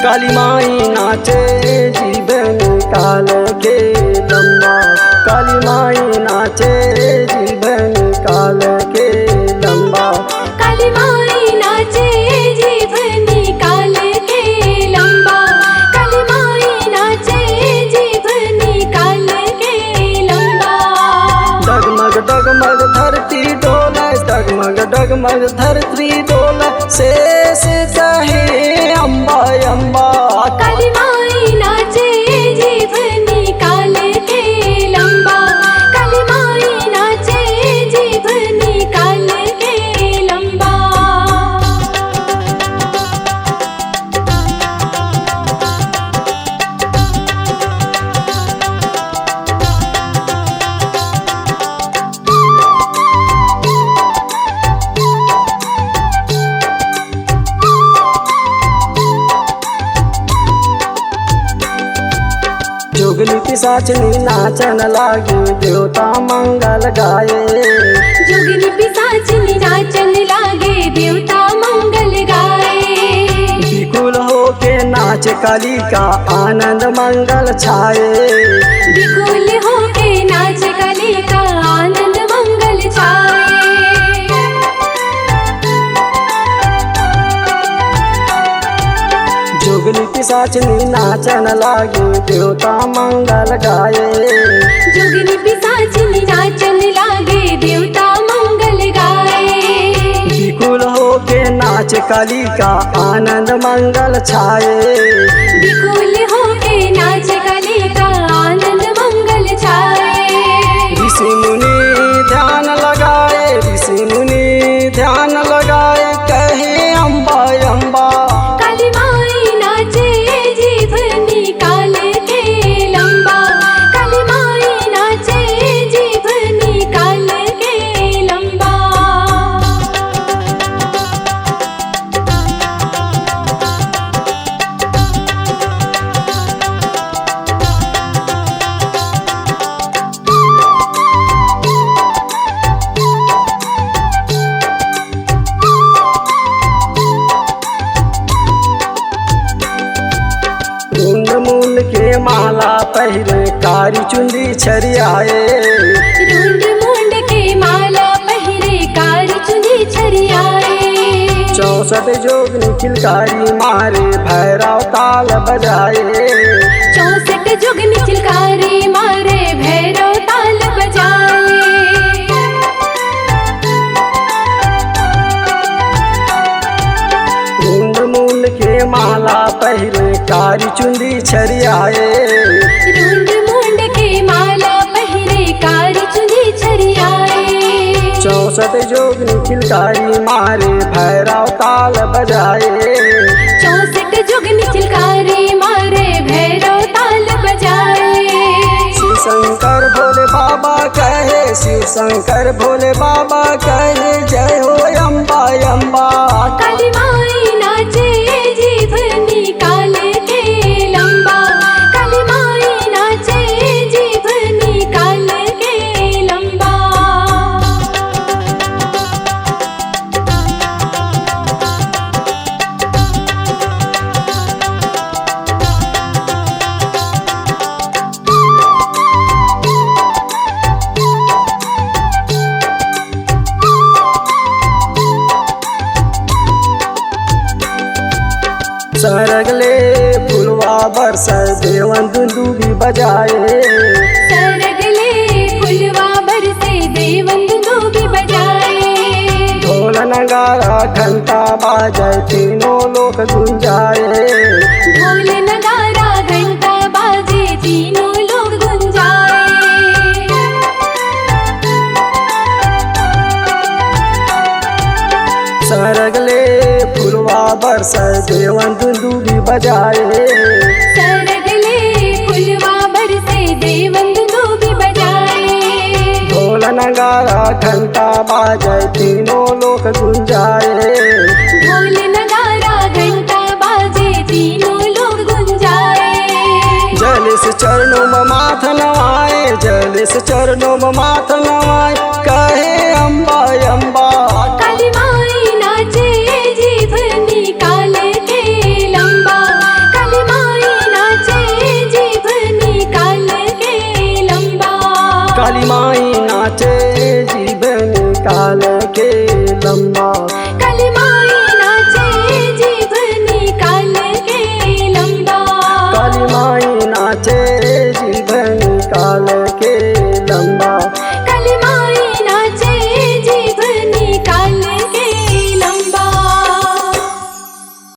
काली माई नाचे जीभ निकाल के लम्बा, काली माई नाचे जीभ निकाल के लम्बा, काली माई नाचे जीभ निकाल के लम्बा, काली माई नाचे जीभ निकाल के लम्बा। डगमग डगमग धरती डोले, डगमग डगमग धरती डोले, शेष कहे अम्बा अम्बा। काली माई नाचे जीभ निकाल के लम्बा, काली माई नाचे जीभ निकाल के लम्बा। जुगनी पिशाचनी नाचन लागी, देवता मंगल गाए। जुगनी पिशाचनी नाचन लागे, देवता मंगल गाए। विकुल होके नाच काली का आनंद मंगल छाए। विकुल होके नाच काली का आनंद मंगल छाए। जुगनी पिशाचनी नाचन लागी, देवता मंगल गाए। जुगनी पिशाचनी नाचन लागे, देवता मंगल गाए। विकुल होके नाच काली का आनंद मंगल छाए। विकुल होके नाच काली का आनंद मंगल छाए। ऋषि मुनि ध्यान लगाए, ऋषि मुनि ध्यान लगाए, कहे अम्बा अम्बा। काली माई नाचे जीभ निकाल के लम्बा, काली माई नाचे जीभ निकाल के लम्बा। ढूंढ मूल के माला पहरे, कारी चुंदी छरियाए। रूंड मूंड के माला पहिरे, कारी चुनी छरियाए। 64 जोगनी किलकारी मारे, भैरव ताल बजाए। 64 जुगनी चिलकारी मारे, भैरव ताल बजाए। ढूंढ मूल के माला पहरे, कारी चुंदी छरियाए। रूंड मूंड के माला पहिरे, कारी चुनी छरियाए। 64 जोगनी किलकारी मारे, भैरव ताल बजाए। 64 जुगनी चिलकारी मारे, भैरव ताल बजाए। शिव शंकर भोले बाबा कहे, शिव शंकर भोले बाबा कहे, जय हो अम्बा अम्बा। काली माई नाचे जीभ निकाल के लम्बा, काली माई नाचे जीभ निकाल के लम्बा। सरगले फुलवा बरस, देवन दुंदुभी बजाए। सरगले फुलवा बरसे, देवन दुंदुभी बजाए। ढोल नगारा घंटा बाजे, तीनों लोक गुंजाए। ढोल नगारा घंटा बाजे, तीनों लोग गुंजाए। सरगले फुलवा बरस, देवन दुंदुभी बजाए। सरगले फुलवा बरसे, देवन दुंदुभी बजाए। ढोल नगारा घंटा बाजे, तीनों लोक गुंजाए। ढोल नगारा घंटा बाजे, तीनों लोग गुंजाए। जल से चरणों में माथ नवाए, जल से चरणों में माथ नवाए, कहे अम्बा अम्बा। काली माई नाचे जीभ निकाल के लम्बा, नाचे